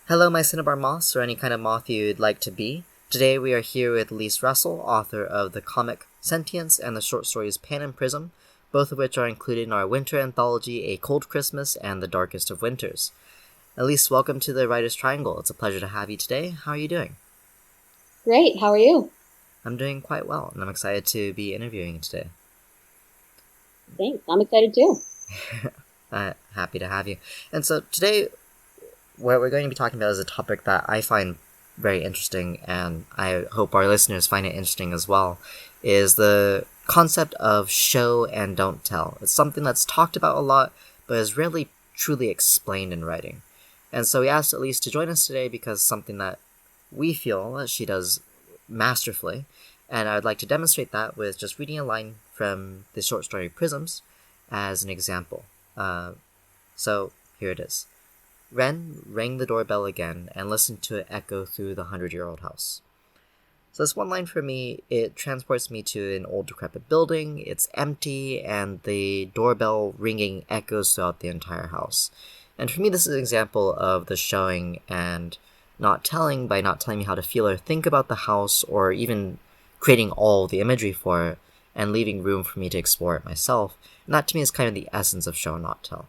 Hello, my Cinnabar moths, or any kind of moth you'd like to be. Today we are here with Elyse Russell, author of the comic Sentience and the short stories Pan and Prism, both of which are included in our winter anthology A Cold Christmas and the Darkest of Winters. Elyse, welcome to the Writer's Triangle. It's a pleasure to have you today. How are you doing? Great, how are you? I'm doing quite well, and I'm excited to be interviewing you today. Thanks, I'm excited too. Happy to have you. And so today, what we're going to be talking about is a topic that I find very interesting, and I hope our listeners find it interesting as well, is the concept of show and don't tell. It's something that's talked about a lot, but is rarely truly explained in writing. And so we asked Elyse to join us today because something that we feel that she does masterfully, and I'd like to demonstrate that with just reading a line from the short story Prisms as an example. So here it is. Wren rang the doorbell again and listened to it echo through the 100-year-old house. So this one line for me, it transports me to an old decrepit building, it's empty, and the doorbell ringing echoes throughout the entire house. And for me, this is an example of the showing and not telling by not telling me how to feel or think about the house, or even creating all the imagery for it and leaving room for me to explore it myself. And that to me is kind of the essence of show and not tell.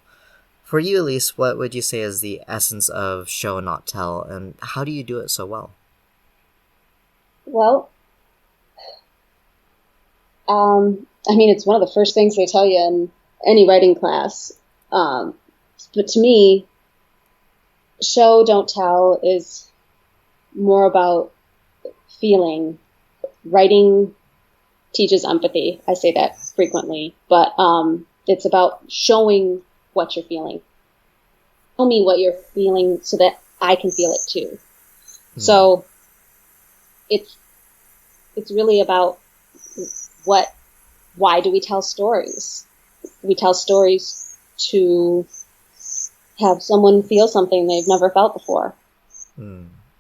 For you, Elyse, what would you say is the essence of show and not tell, and how do you do it so well? Well, it's one of the first things they tell you in any writing class. But to me, show, don't tell is more about feeling. Writing teaches empathy. I say that frequently, but it's about showing what you're feeling. Tell me what you're feeling so that I can feel it too. So it's really about why do we tell stories? We tell stories to have someone feel something they've never felt before.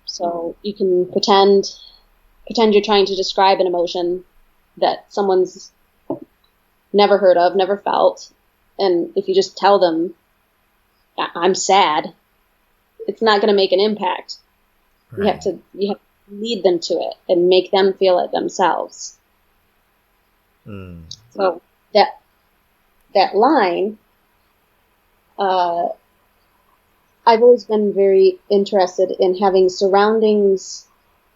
So you can pretend you're trying to describe an emotion that someone's never heard of, never felt. And if you just tell them, I'm sad, it's not going to make an impact. Right. You have to lead them to it and make them feel it themselves. So that line, I've always been very interested in having surroundings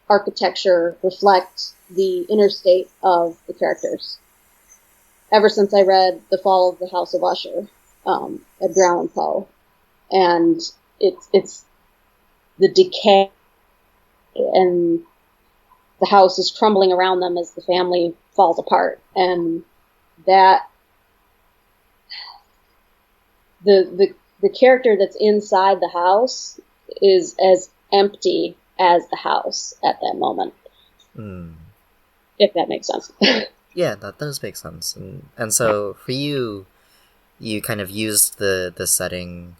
architecture reflect the inner state of the characters. Ever since I read The Fall of the House of Usher, Edgar Allan Poe, and it's the decay, and the house is crumbling around them as the family falls apart, and that the character that's inside the house is as empty as the house at that moment. If that makes sense. Yeah, that does make sense. And so for you kind of used the setting,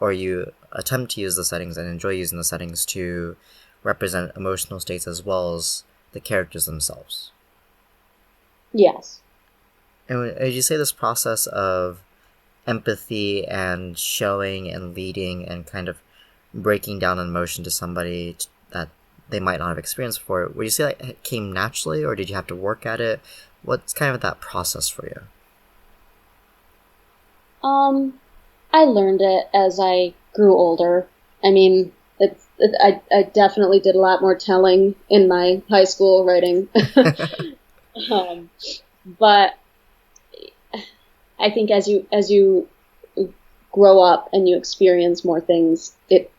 or you attempt to use the settings and enjoy using the settings to represent emotional states as well as the characters themselves. Yes. And would you say this process of empathy and showing and leading and kind of breaking down an emotion to somebody that they might not have experienced before, would you say that it came naturally, or did you have to work at it? What's kind of that process for you? I learned it as I grew older. I definitely did a lot more telling in my high school writing. But I think as you grow up and you experience more things, it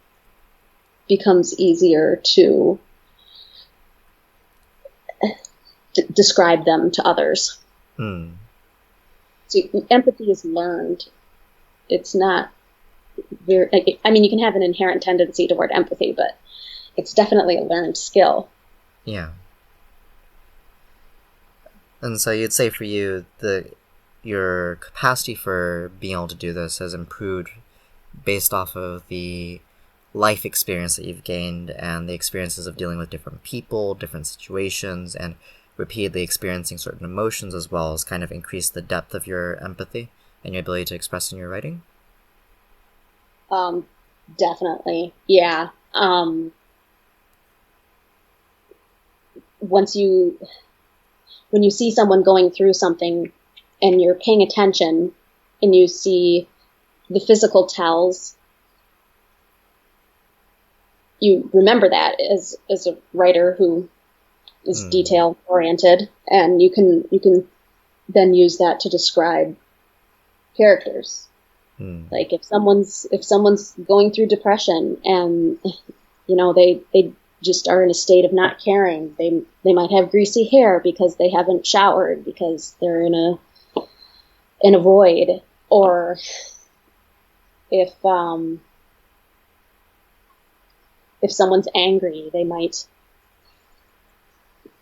becomes easier to describe them to others. So empathy is learned. It's not very, you can have an inherent tendency toward empathy, but it's definitely a learned skill. Yeah. And so you'd say for you, your capacity for being able to do this has improved based off of the life experience that you've gained and the experiences of dealing with different people, different situations, and repeatedly experiencing certain emotions, as well as kind of increase the depth of your empathy and your ability to express in your writing? Definitely. Yeah. Once you when you see someone going through something and you're paying attention and you see the physical tells, you remember that as a writer who is Mm. detail oriented, and you can then use that to describe characters. Mm. Like if someone's going through depression and they just are in a state of not caring. They might have greasy hair because they haven't showered because they're in a void, or if if someone's angry, they might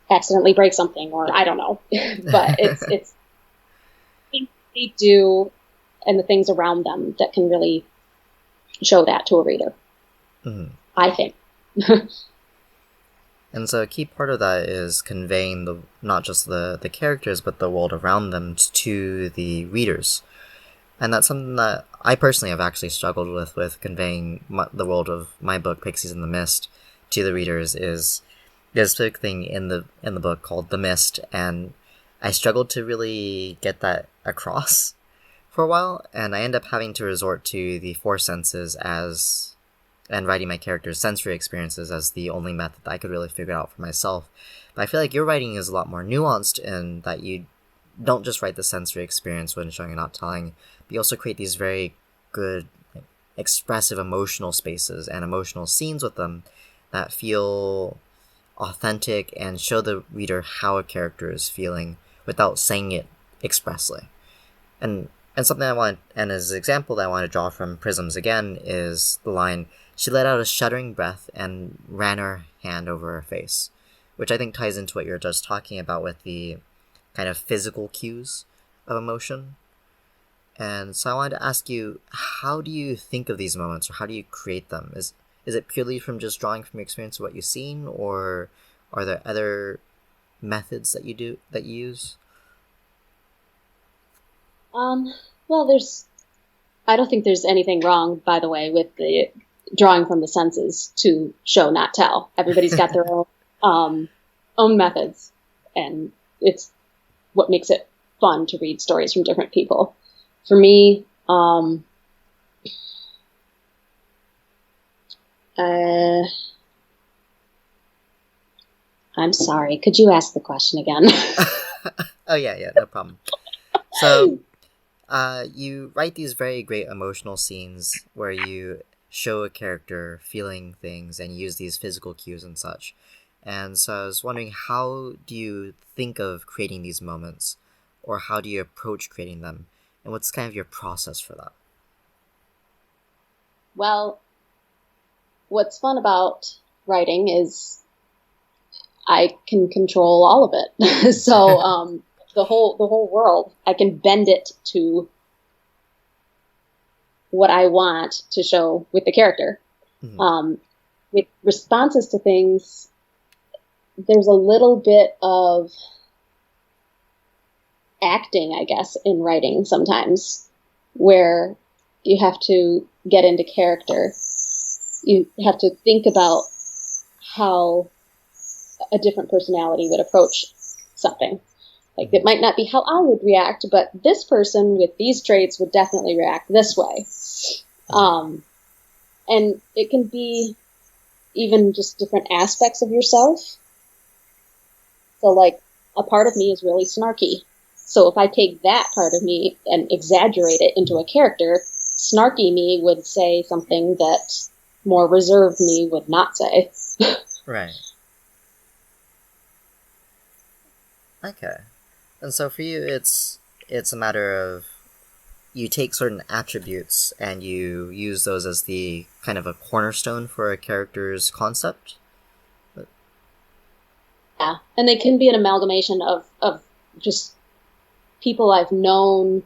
accidentally break something, or I don't know. But it's things they do and the things around them that can really show that to a reader, Mm. I think. And so a key part of that is conveying the not just the characters but the world around them to the readers. And that's something that I personally have actually struggled with conveying the world of my book, Pixies in the Mist, to the readers. Is there's a specific thing in the book called the Mist, and I struggled to really get that across for a while, and I end up having to resort to the four senses as and writing my characters' sensory experiences as the only method that I could really figure out for myself. But I feel like your writing is a lot more nuanced in that you don't just write the sensory experience when showing and not telling, but you also create these very good, like, expressive emotional spaces and emotional scenes with them that feel authentic and show the reader how a character is feeling without saying it expressly. And something I want, and as an example that I want to draw from Prisms again, is the line, "She let out a shuddering breath and ran her hand over her face," which I think ties into what you were just talking about with the kind of physical cues of emotion. And so I wanted to ask you, how do you think of these moments, or how do you create them? Is it purely from just drawing from your experience of what you've seen, or are there other methods that you use? um, well, I don't think there's anything wrong, by the way, with the drawing from the senses to show, not tell. Everybody's got their own methods, and it's what makes it fun to read stories from different people. For me, uh, I'm sorry. Could you ask the question again? Oh yeah, no problem. So, you write these very great emotional scenes where you show a character feeling things and use these physical cues and such. And so I was wondering, how do you think of creating these moments, or how do you approach creating them, and what's kind of your process for that? Well, what's fun about writing is I can control all of it. So the whole world, I can bend it to what I want to show with the character. Mhm. Um, with responses to things, there's a little bit of acting, I guess, in writing sometimes, where you have to get into character. You have to think about how a different personality would approach something. Like, it might not be how I would react, but this person with these traits would definitely react this way. Um, and it can be even just different aspects of yourself. So, like, a part of me is really snarky. So if I take that part of me and exaggerate it into a character, snarky me would say something that more reserved me would not say. Right. Okay. And so for you, it's a matter of you take certain attributes and you use those as the kind of a cornerstone for a character's concept. Yeah. And they can be an amalgamation of just people I've known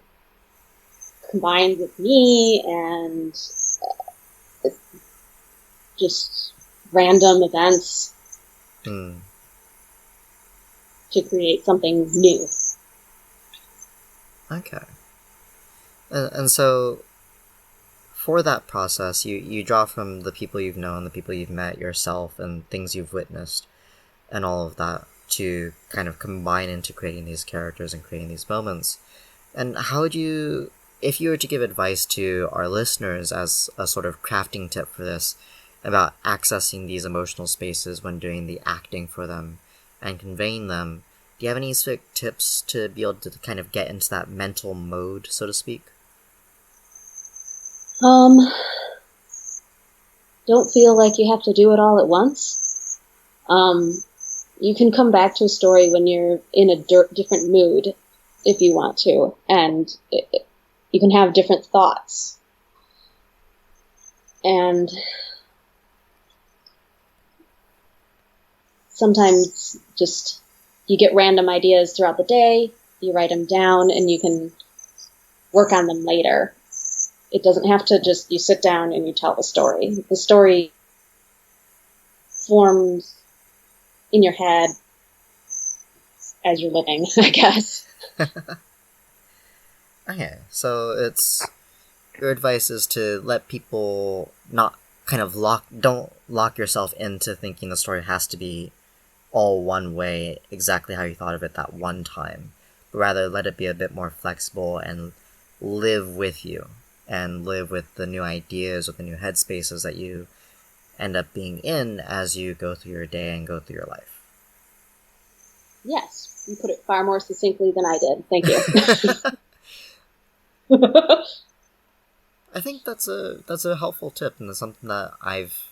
combined with me, and just random events Hmm. to create something new. Okay. And so for that process, you draw from the people you've known, the people you've met, yourself, and things you've witnessed, and all of that to kind of combine into creating these characters and creating these moments. And how would you, if you were to give advice to our listeners as a sort of crafting tip for this, about accessing these emotional spaces when doing the acting for them and conveying them, do you have any specific tips to be able to kind of get into that mental mode, so to speak? Don't feel like you have to do it all at once. You can come back to a story when you're in a different mood if you want to, and you can have different thoughts. And sometimes just you get random ideas throughout the day, you write them down, and you can work on them later. It doesn't have to just, you sit down and you tell the story. The story forms in your head as you're living, I guess. Okay, so your advice is to let people not kind of don't lock yourself into thinking the story has to be all one way, exactly how you thought of it that one time, but rather let it be a bit more flexible and live with you and live with the new ideas or the new headspaces that you end up being in as you go through your day and go through your life. Yes, you put it far more succinctly than I did. Thank you. I think that's a helpful tip, and it's something that I've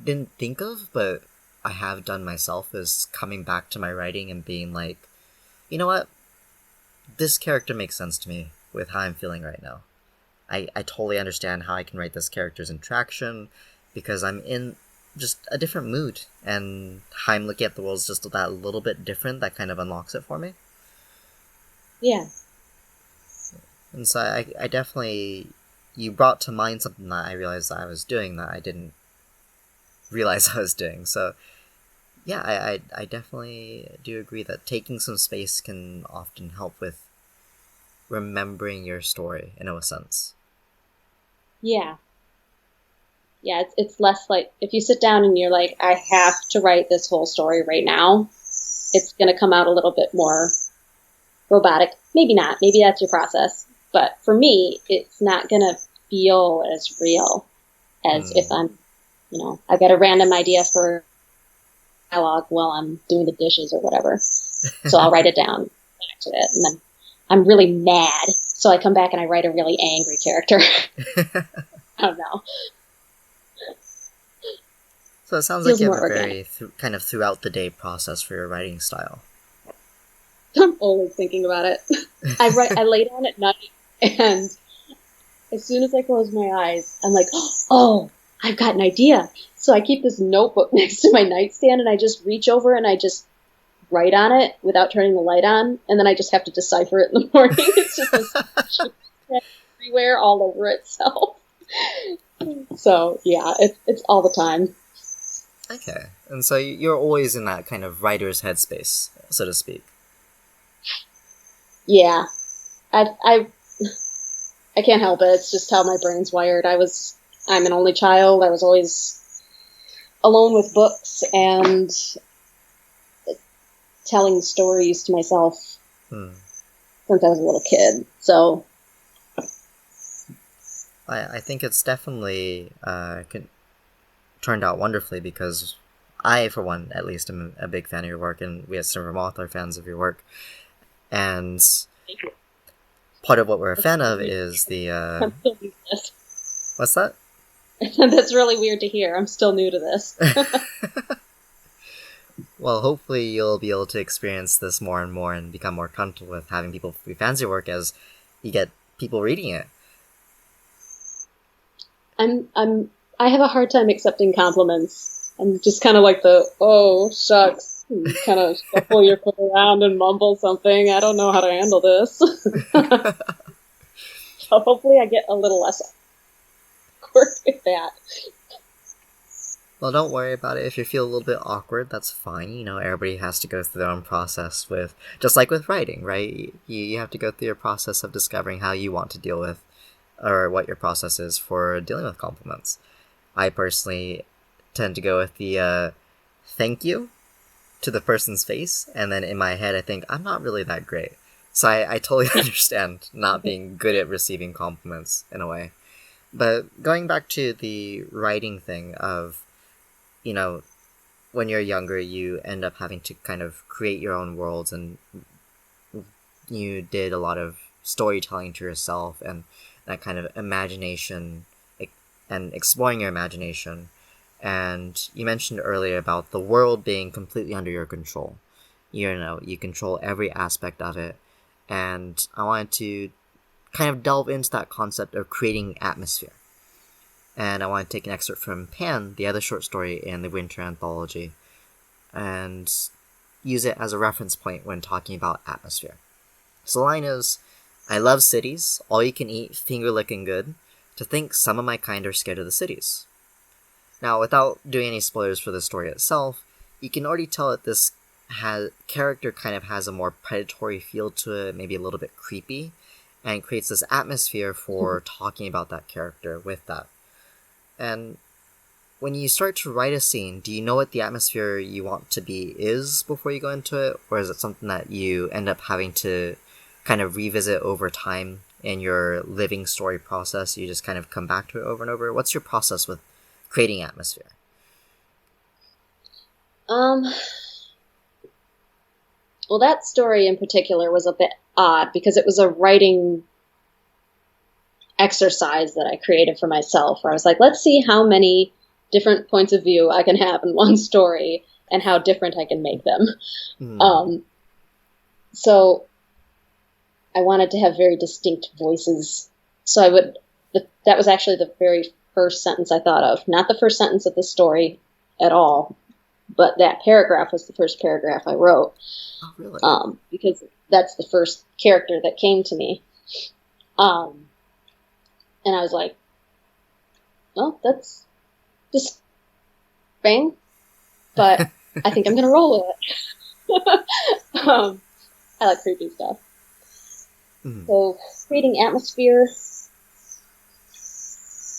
didn't think of, but I have done myself, is coming back to my writing and being like, you know what? This character makes sense to me with how I'm feeling right now. I totally understand how I can write this character's interaction because I'm in just a different mood, and how I'm looking at the world is just that little bit different that kind of unlocks it for me. Yeah. And so I definitely, you brought to mind something that I realized that I was doing that I didn't realize I was doing. So yeah, I definitely do agree that taking some space can often help with remembering your story in a sense. Yeah. Yeah, it's less like, if you sit down and you're like, I have to write this whole story right now, it's going to come out a little bit more robotic. Maybe not. Maybe that's your process. But for me, it's not going to feel as real as if I'm, I've got a random idea for dialogue while I'm doing the dishes or whatever. So I'll write it down, back to it, and then I'm really mad. So I come back and I write a really angry character. I don't know. So it sounds like you have a very kind of throughout the day process for your writing style. I'm always thinking about it. I lay down at night, and as soon as I close my eyes, I'm like, oh, I've got an idea. So I keep this notebook next to my nightstand, and I just reach over and I just write on it without turning the light on, and then I just have to decipher it in the morning. It's just this everywhere, all over itself. So yeah, it's all the time. Okay, and so you're always in that kind of writer's headspace, so to speak. Yeah, I can't help it. It's just how my brain's wired. I'm an only child. I was always alone with books and telling stories to myself since I was a little kid. So I think it's definitely turned out wonderfully, because I, for one, at least, am a big fan of your work, and we at Cinema Moth are fans of your work. And part of what we're a fan of is the... I'm still new to this. What's that? That's really weird to hear. I'm still new to this. Well, hopefully you'll be able to experience this more and more and become more comfortable with having people be fans of your work as you get people reading it. I have a hard time accepting compliments. I'm just kind of like oh, shucks. You kind of shuffle your foot around and mumble something. I don't know how to handle this. So hopefully I get a little less awkward with that. Well, don't worry about it. If you feel a little bit awkward, that's fine. Everybody has to go through their own process just like with writing, right? You have to go through your process of discovering how you want to deal with or what your process is for dealing with compliments. I personally tend to go with the thank you to the person's face, and then in my head I think, I'm not really that great. So I totally understand not being good at receiving compliments in a way. But going back to the writing thing of, you know, when you're younger, you end up having to kind of create your own worlds, and you did a lot of storytelling to yourself and that kind of imagination and exploring your imagination. And you mentioned earlier about the world being completely under your control. You know, you control every aspect of it. And I wanted to kind of delve into that concept of creating atmosphere. And I want to take an excerpt from Pan, the other short story in the Winter Anthology, and use it as a reference point when talking about atmosphere. So the line is, I love cities, all you can eat, finger licking good. To think some of my kind are scared of the cities. Now, without doing any spoilers for the story itself, you can already tell that this character kind of has a more predatory feel to it, maybe a little bit creepy, and creates this atmosphere for talking about that character with that. And when you start to write a scene, do you know what the atmosphere you want to be is before you go into it? Or is it something that you end up having to kind of revisit over time in your living story process? You just kind of come back to it over and over? What's your process with creating atmosphere? Well, that story in particular was a bit odd because it was a writing exercise that I created for myself, where I was like, let's see how many different points of view I can have in one story and how different I can make them. So I wanted to have very distinct voices. So that was actually the very first sentence I thought of. Not the first sentence of the story at all, but that paragraph was the first paragraph I wrote. Oh, really? Because that's the first character that came to me. And I was like, well, that's just bang. But I think I'm going to roll with it. I like creepy stuff. Mm-hmm. So creating atmosphere,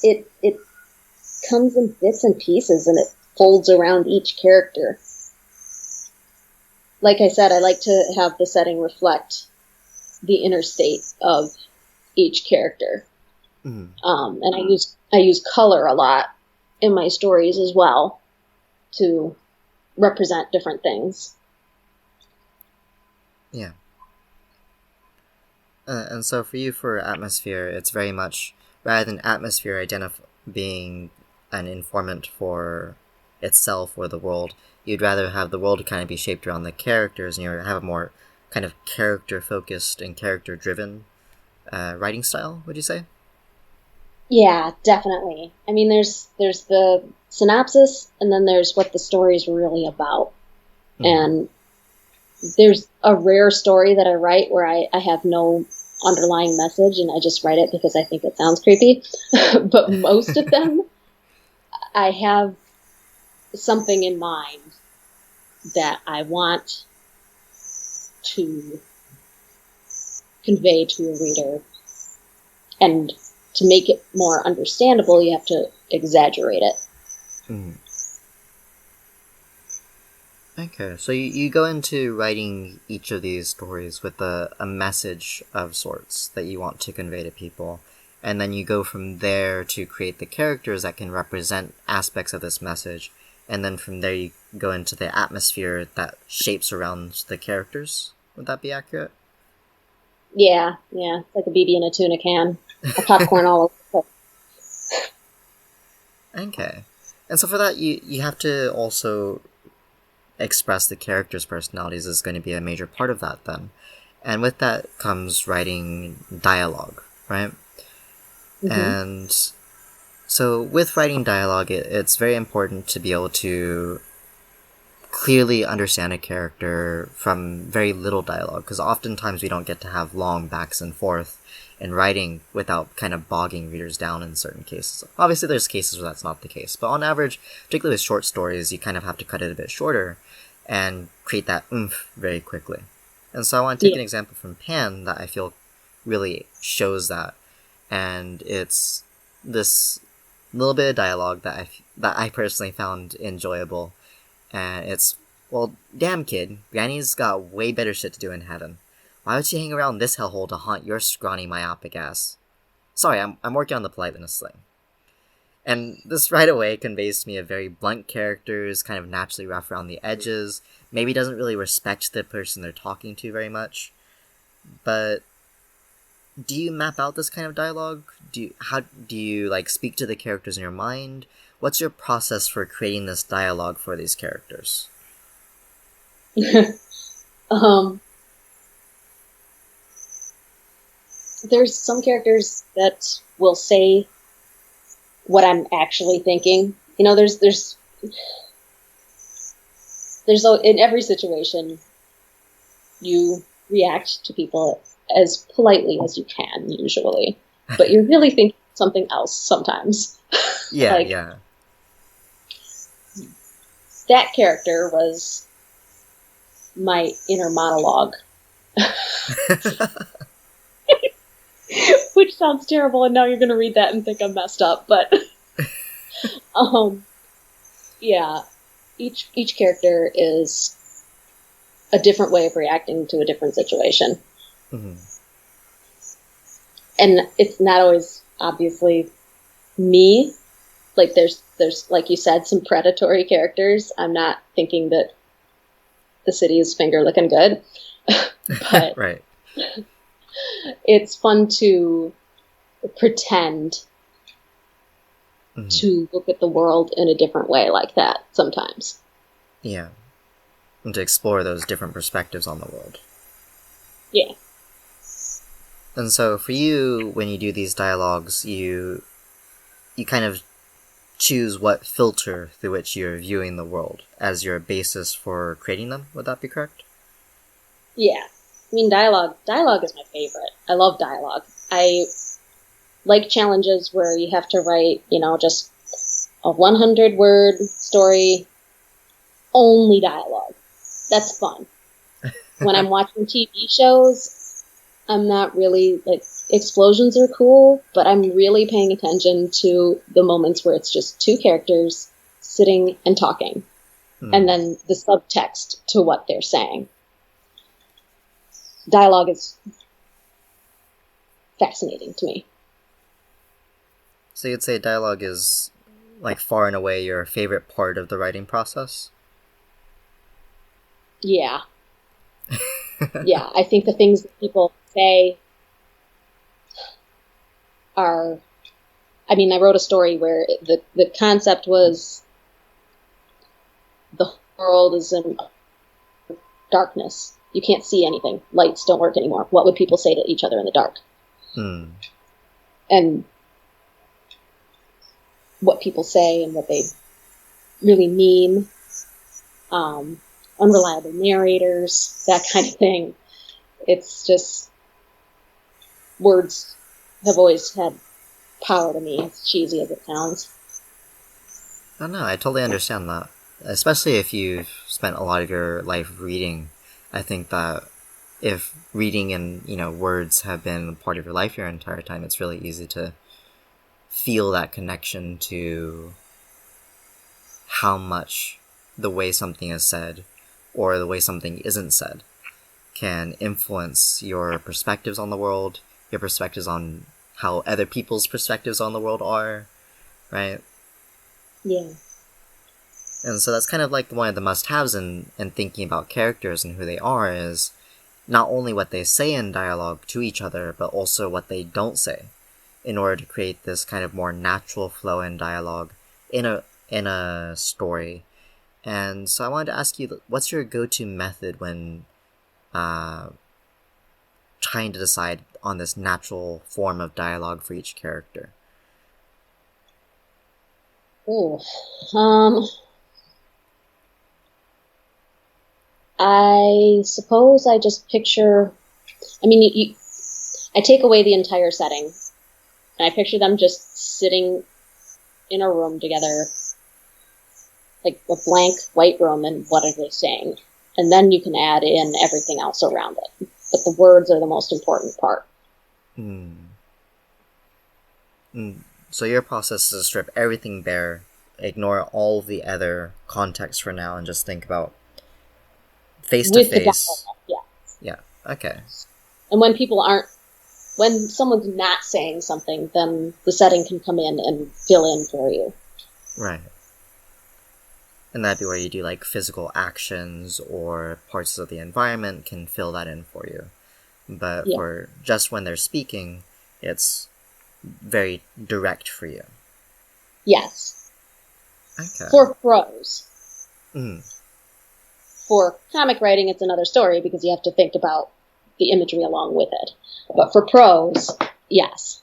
it comes in bits and pieces, and it folds around each character. Like I said, I like to have the setting reflect the inner state of each character. Mm-hmm. And I use color a lot in my stories as well to represent different things. Yeah. And so for you, for atmosphere, it's very much, rather than atmosphere being an informant for itself or the world, you'd rather have the world kind of be shaped around the characters, and you have a more kind of character-focused and character-driven writing style, would you say? Yeah, definitely. I mean, there's the synopsis, and then there's what the story is really about. Mm-hmm. And there's a rare story that I write where I have no underlying message, and I just write it because I think it sounds creepy. But most of them, I have something in mind that I want to convey to a reader. And to make it more understandable, you have to exaggerate it. Mm. Okay, so you go into writing each of these stories with a message of sorts that you want to convey to people, and then you go from there to create the characters that can represent aspects of this message, and then from there you go into the atmosphere that shapes around the characters. Would that be accurate? Yeah, it's like a BB in a tuna can. A popcorn all over the place. Okay. And so for that, you have to also express the characters' personalities is going to be a major part of that then. And with that comes writing dialogue, right? Mm-hmm. And so with writing dialogue, it's very important to be able to clearly understand a character from very little dialogue, because oftentimes we don't get to have long backs and forth in writing without kind of bogging readers down in certain cases. Obviously there's cases where that's not the case, but on average, particularly with short stories, you kind of have to cut it a bit shorter and create that oomph very quickly. And so I want to take an example from Pan that I feel really shows that. and it's this little bit of dialogue that I personally found enjoyable, and it's, well, damn kid, Granny's got way better shit to do in heaven. Why would she hang around this hellhole to haunt your scrawny myopic ass? Sorry, I'm working on the politeness thing. And this right away conveys to me a very blunt character who's kind of naturally rough around the edges, maybe doesn't really respect the person they're talking to very much. But do you map out this kind of dialogue? How do you like speak to the characters in your mind? What's your process for creating this dialogue for these characters? There's some characters that will say what I'm actually thinking. You know, there's in every situation, you react to people as politely as you can, usually, but you're really thinking something else sometimes. Yeah, like, yeah. That character was my inner monologue. Which sounds terrible, and now you're going to read that and think I'm messed up, but yeah, each character is a different way of reacting to a different situation. Mm-hmm. And it's not always obviously me. Like there's like you said, some predatory characters. I'm not thinking that the city is finger looking good. But right. It's fun to pretend to look at the world in a different way like that sometimes. Yeah. And to explore those different perspectives on the world. Yeah. And so for you, when you do these dialogues, you kind of choose what filter through which you're viewing the world as your basis for creating them. Would that be correct? Yeah. I mean, dialogue is my favorite. I love dialogue. I like challenges where you have to write, just a 100-word story, only dialogue. That's fun. When I'm watching TV shows, I'm not really, explosions are cool, but I'm really paying attention to the moments where it's just two characters sitting and talking, and then the subtext to what they're saying. Dialogue is fascinating to me. So you'd say dialogue is, far and away your favorite part of the writing process? Yeah. Yeah, I think the things that people say are... I mean, I wrote a story where the concept was the world is in darkness. You can't see anything. Lights don't work anymore. What would people say to each other in the dark? And what people say and what they really mean. Unreliable narrators, that kind of thing. It's just... words have always had power to me, as cheesy as it sounds. I don't know, I totally understand that. Especially if you've spent a lot of your life reading. I think that if reading and, words have been part of your life your entire time, it's really easy to feel that connection to how much the way something is said or the way something isn't said can influence your perspectives on the world, your perspectives on how other people's perspectives on the world are, right? Yeah. And so that's kind of one of the must-haves in thinking about characters and who they are is not only what they say in dialogue to each other, but also what they don't say in order to create this kind of more natural flow in dialogue in a story. And so I wanted to ask you, what's your go-to method when trying to decide on this natural form of dialogue for each character? Oh, I suppose I just picture... I mean, I take away the entire setting, and I picture them just sitting in a room together, like a blank white room, and what are they saying? And then you can add in everything else around it. But the words are the most important part. So your process is to strip everything bare, ignore all the other context for now, and just think about face to with the dialogue. face. Yeah. Yeah. Okay. And when someone's not saying something, then the setting can come in and fill in for you. Right. And that'd be where you do like physical actions or parts of the environment can fill that in for you. But Yeah. for just when they're speaking, it's very direct for you. Yes. Okay. For prose. Mm. For comic writing, it's another story because you have to think about the imagery along with it. But for prose, yes.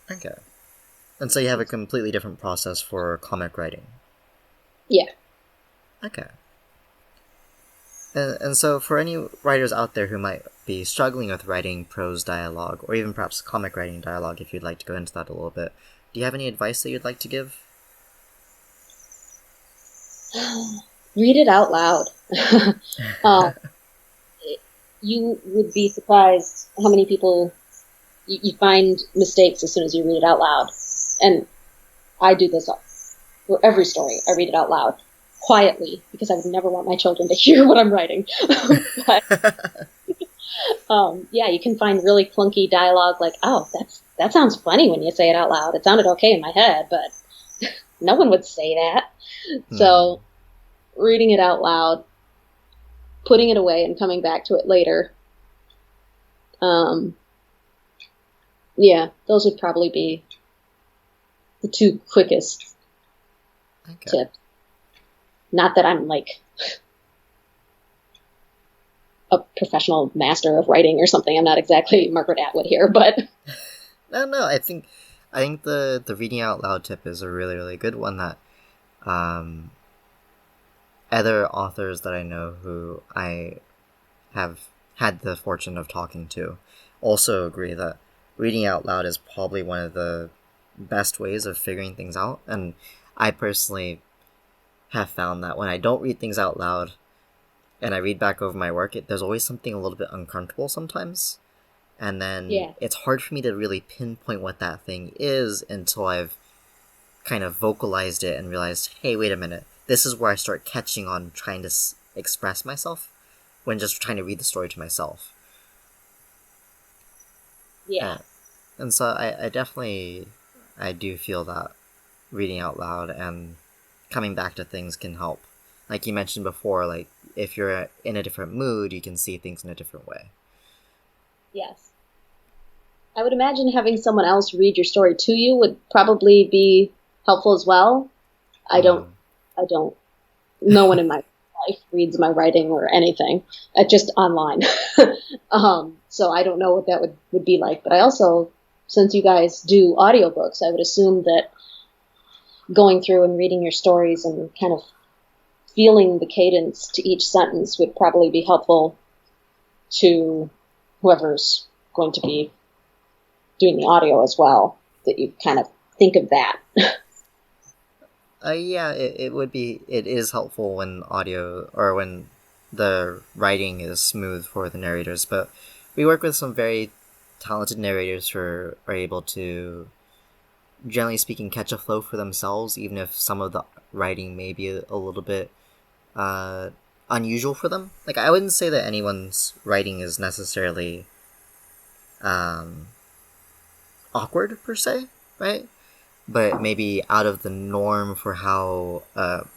Okay. And so you have a completely different process for comic writing. Yeah. Okay. And so for any writers out there who might be struggling with writing prose dialogue, or even perhaps comic writing dialogue, if you'd like to go into that a little bit, do you have any advice that you'd like to give? Read it out loud. uh, you would be surprised how many people you find mistakes as soon as you read it out loud. And I do this for every story. I read it out loud quietly because I would never want my children to hear what I'm writing. But yeah, you can find really clunky dialogue like, oh, that sounds funny when you say it out loud. It sounded okay in my head, but no one would say that. So reading it out loud, putting it away and coming back to it later. Yeah, those would probably be the two quickest tips. Not that I'm like a professional master of writing or something. I'm not exactly Margaret Atwood here, but No. I think the reading out loud tip is a really, really good one that other authors that I know who I have had the fortune of talking to also agree that reading out loud is probably one of the best ways of figuring things out. And I personally have found that when I don't read things out loud and I read back over my work, there's always something a little bit uncomfortable sometimes. And then it's hard for me to really pinpoint what that thing is until I've kind of vocalized it and realized, hey, wait a minute, this is where I start catching on trying to express myself when just trying to read the story to myself. Yeah. And so I definitely, I do feel that reading out loud and coming back to things can help. Like you mentioned before, like if you're in a different mood, you can see things in a different way. Yes. I would imagine having someone else read your story to you would probably be helpful as well. I don't, no one in my life reads my writing or anything, just online. So I don't know what that would be like. But I also, since you guys do audiobooks, I would assume that going through and reading your stories and kind of feeling the cadence to each sentence would probably be helpful to whoever's going to be doing the audio as well, that you kind of think of that. Yeah, it would be, it is helpful when audio, or when the writing is smooth for the narrators, but we work with some very talented narrators who are able to, generally speaking, catch a flow for themselves, even if some of the writing may be a little bit unusual for them. Like, I wouldn't say that anyone's writing is necessarily awkward, per se, right? But maybe out of the norm for how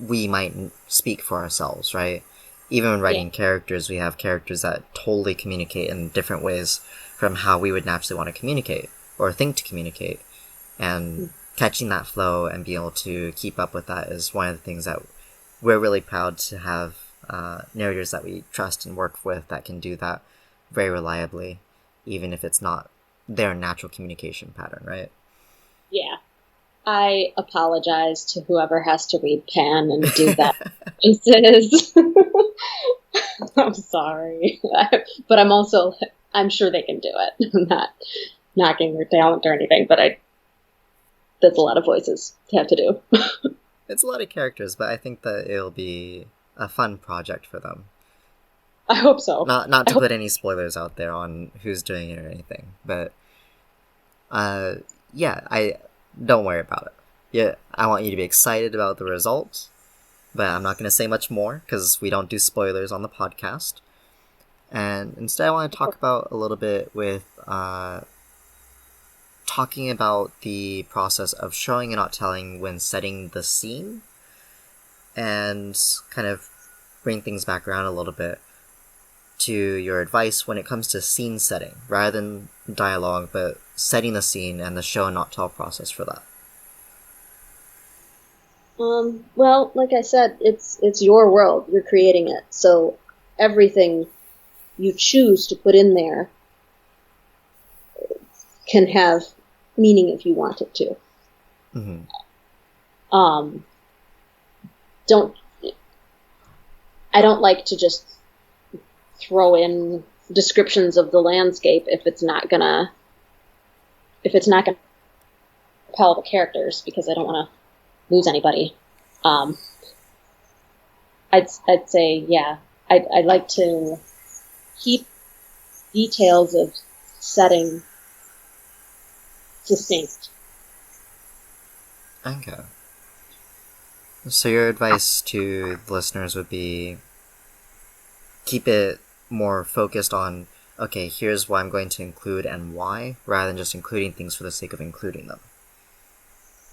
we might speak for ourselves, right? Even when writing characters, we have characters that totally communicate in different ways from how we would naturally want to communicate or think to communicate. And catching that flow and being able to keep up with that is one of the things that we're really proud to have narrators that we trust and work with that can do that very reliably, even if it's not their natural communication pattern, right? Yeah. I apologize to whoever has to read Pan and do that. Voices. I'm sorry. But I'm sure they can do it. I'm not knocking their talent or anything, but that's a lot of voices to have to do. It's a lot of characters, but I think that it'll be a fun project for them. I hope so. Not to put any spoilers out there on who's doing it or anything, but yeah, I don't worry about it. Yeah, I want you to be excited about the results, but I'm not going to say much more because we don't do spoilers on the podcast. And instead, I want to talk about a little bit with talking about the process of showing and not telling when setting the scene, and kind of bring things back around a little bit to your advice when it comes to scene setting, rather than dialogue, but setting the scene and the show and not tell process for that. Well, like I said, it's your world. You're creating it, so everything you choose to put in there can have meaning if you want it to. Mm-hmm. Don't I don't like to just throw in descriptions of the landscape if it's not gonna propel the characters, because I don't want to lose anybody. I'd say, yeah, I'd like to keep details of setting succinct. Okay. So your advice to the listeners would be keep it more focused on, okay, here's what I'm going to include and why, rather than just including things for the sake of including them.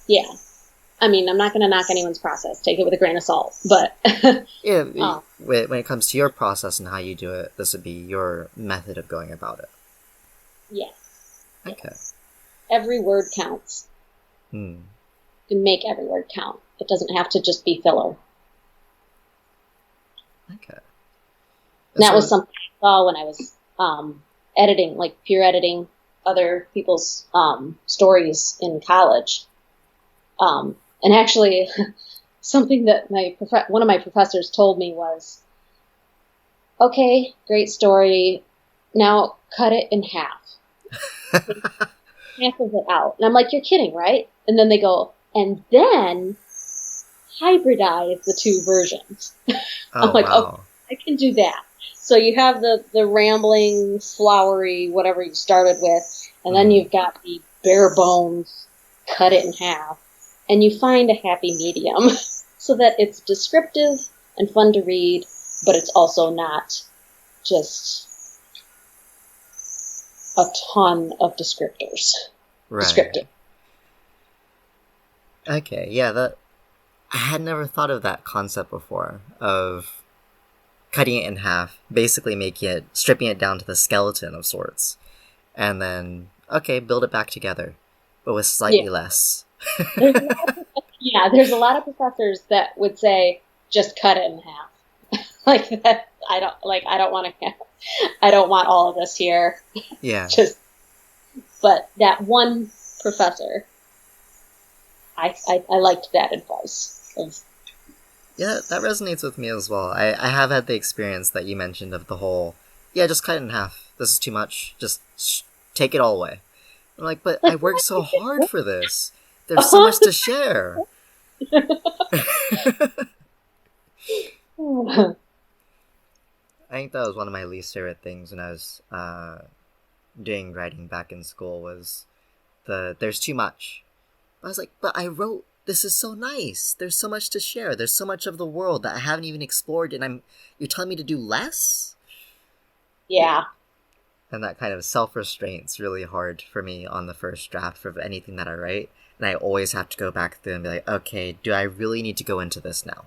Yeah. I mean, I'm not going to knock anyone's process. Take it with a grain of salt. But yeah, when it comes to your process and how you do it, this would be your method of going about it. Yeah. Okay. Every word counts. You can make every word count. It doesn't have to just be filler. Okay. That was something I saw when I was editing, like peer editing other people's stories in college. And actually, something that one of my professors told me was, okay, great story, now cut it in half. Half of it out. And I'm like, you're kidding, right? And then they go, and then hybridize the two versions. I'm like, wow. okay, I can do that. So you have the rambling, flowery, whatever you started with, and then you've got the bare bones, cut it in half. And you find a happy medium so that it's descriptive and fun to read, but it's also not just a ton of descriptors. Right. Descriptive. Okay, yeah, I had never thought of that concept before, of cutting it in half, basically stripping it down to the skeleton of sorts, and then, okay, build it back together, but with slightly less. There's a lot of professors that would say, just cut it in half. Like that, I don't want all of this here. Yeah. But that one professor, I liked that advice. Yeah, that resonates with me as well. I have had the experience that you mentioned of the whole, just cut it in half. This is too much. Just take it all away. I'm like, but I worked so hard for this. There's so much to share. I think that was one of my least favorite things when I was doing writing back in school, was there's too much. I was like, but I wrote, this is so nice. There's so much to share. There's so much of the world that I haven't even explored, and you're telling me to do less? Yeah. And that kind of self-restraint's really hard for me on the first draft of anything that I write. And I always have to go back through and be like, okay, do I really need to go into this now?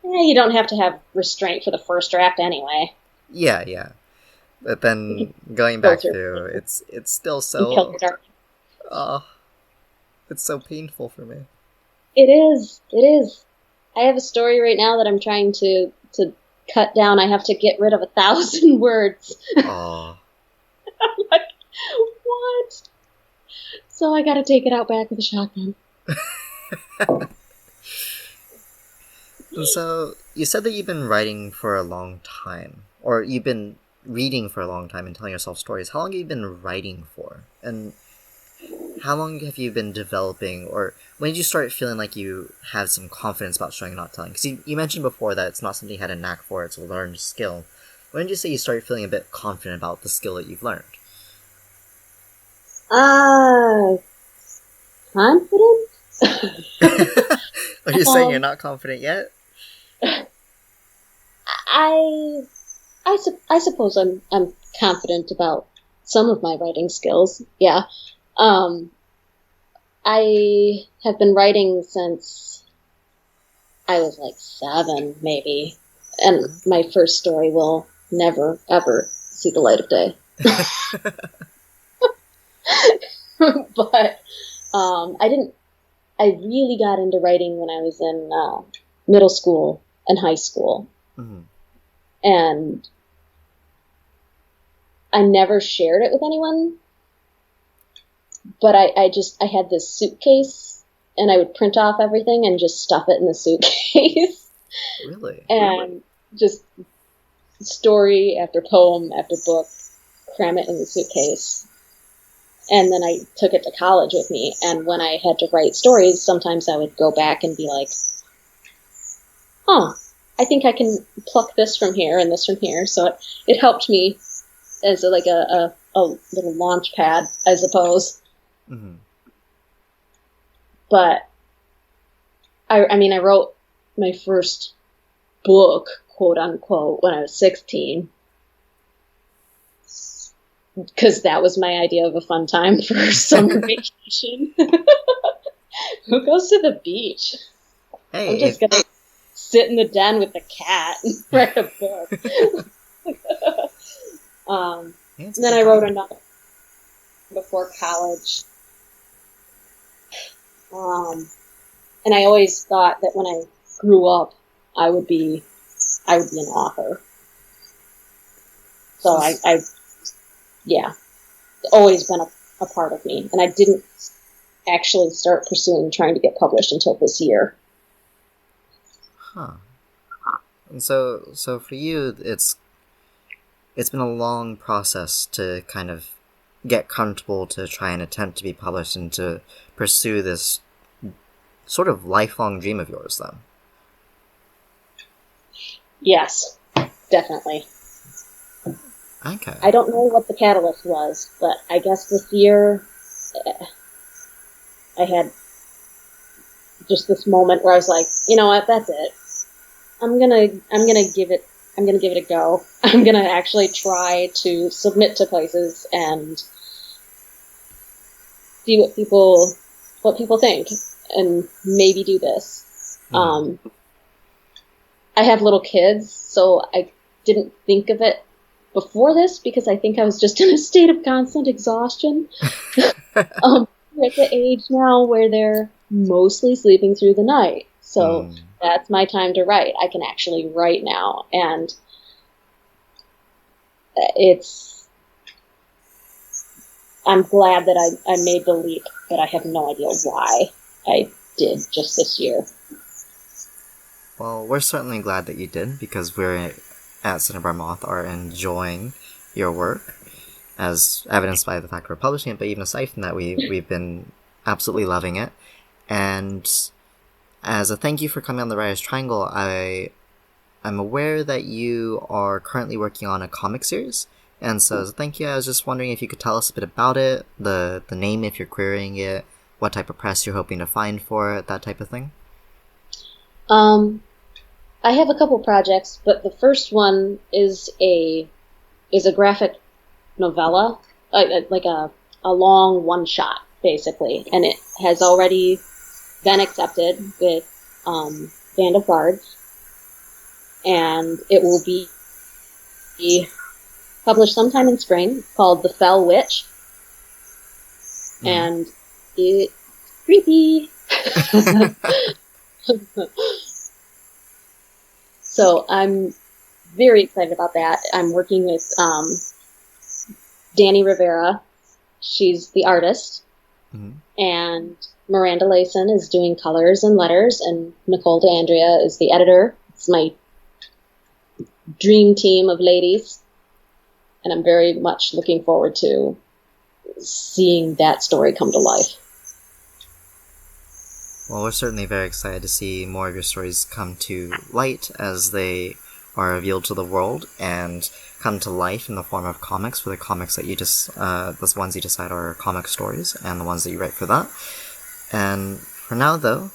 Yeah, you don't have to have restraint for the first draft anyway. Yeah. But then going back through, it's still so... it's so painful for me. It is. I have a story right now that I'm trying to cut down. I have to get rid of 1,000 words. Oh. I'm like, what? So I gotta take it out back with a shotgun. So, you said that you've been writing for a long time, or you've been reading for a long time and telling yourself stories. How long have you been writing for? And how long have you been developing, or when did you start feeling like you have some confidence about showing and not telling? Because you mentioned before that it's not something you had a knack for, it's a learned skill. When did you say you started feeling a bit confident about the skill that you've learned? Uh, confident? Are you saying you're um, not confident yet? I, I suppose I'm confident about some of my writing skills. Yeah. Um, I have been writing since I was like 7, maybe, and my first story will never ever see the light of day. But I didn't. I really got into writing when I was in middle school and high school, Mm-hmm. and I never shared it with anyone. But I had this suitcase, and I would print off everything and just stuff it in the suitcase, Really? and just story after poem after book, cram it in the suitcase. And then I took it to college with me. And when I had to write stories, sometimes I would go back and be like, oh, I think I can pluck this from here and this from here. So it helped me as a little launch pad, I suppose. Mm-hmm. But I mean, I wrote my first book, quote unquote, when I was 16. Because that was my idea of a fun time for summer vacation. Who goes to the beach? I'm Hey, just gonna sit in the den with the cat and write a book. it's a And then good I wrote hobby. another before college. Um, and I always thought that when I grew up, I would be an author. So So, yeah, it's always been a part of me. And I didn't actually start pursuing trying to get published until this year. huh. And so for you, it's been a long process to kind of get comfortable to try and attempt to be published and to pursue this sort of lifelong dream of yours, then. Yes, definitely. Okay. I don't know what the catalyst was, but I guess this year I had just this moment where I was like, you know what, that's it. I'm gonna give it a go. I'm gonna actually try to submit to places and see what people think, and maybe do this. Mm-hmm. I have little kids, so I didn't think of it before this because I think I was just in a state of constant exhaustion. We're at the age now where they're mostly sleeping through the night. So Mm. that's my time to write. I can actually write now. And it's, I'm glad that I made the leap, but I have no idea why I did just this year. Well, we're certainly glad that you did, because we're at Cinnabar Moth are enjoying your work, as evidenced by the fact we're publishing it, but even aside from that, we've been absolutely loving it. And as a thank you for coming on the Writer's Triangle, I'm aware that you are currently working on a comic series. And so as a thank you, I was just wondering if you could tell us a bit about it, the name if you're querying it, what type of press you're hoping to find for it, that type of thing. Um, I have a couple projects, but the first one is a graphic novella, like a long one shot, basically, and it has already been accepted with Band of Bards, and it will be published sometime in spring. It's called The Fell Witch, Mm-hmm. and it's creepy. So I'm very excited about that. I'm working with Danny Rivera. She's the artist. Mm-hmm. And Miranda Layson is doing colors and letters, and Nicole DeAndrea is the editor. It's my dream team of ladies, and I'm very much looking forward to seeing that story come to life. Well, we're certainly very excited to see more of your stories come to light as they are revealed to the world and come to life in the form of comics for the comics that you just, the ones you decide are comic stories and the ones that you write for that. And for now, though,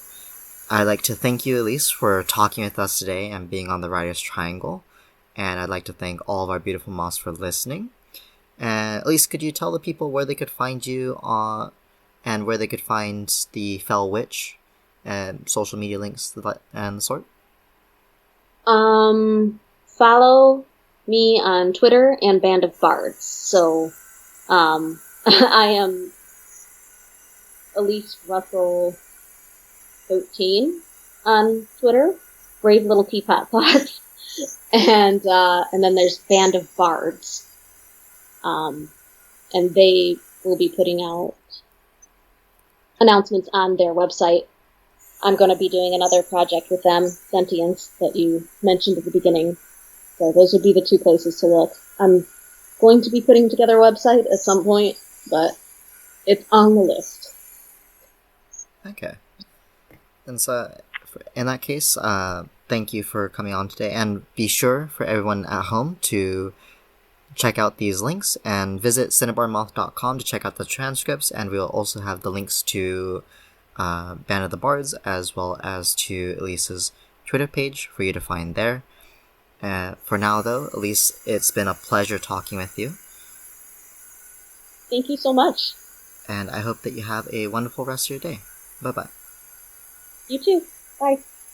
I'd like to thank you, Elyse, for talking with us today and being on the Writer's Triangle. And I'd like to thank all of our beautiful moths for listening. And Elyse, could you tell the people where they could find you and where they could find the Fell Witch and social media links and the sort? Follow me on Twitter and Band of Bards. So, I am Elyse Russell 13 on Twitter. Brave Little Teapot Pots. And then there's Band of Bards. And they will be putting out announcements on their website. I'm going to be doing another project with them, Sentience, that you mentioned at the beginning. So those would be the two places to look. I'm going to be putting together a website at some point, but it's on the list. Okay. And so, in that case, thank you for coming on today. And be sure for everyone at home to check out these links and visit cinnabarmoth.com to check out the transcripts. And we'll also have the links to Band of the Bards as well as to Elyse's Twitter page for you to find there. For now, though, Elyse, it's been a pleasure talking with you. Thank you so much. And I hope that you have a wonderful rest of your day. Bye-bye. You too. Bye.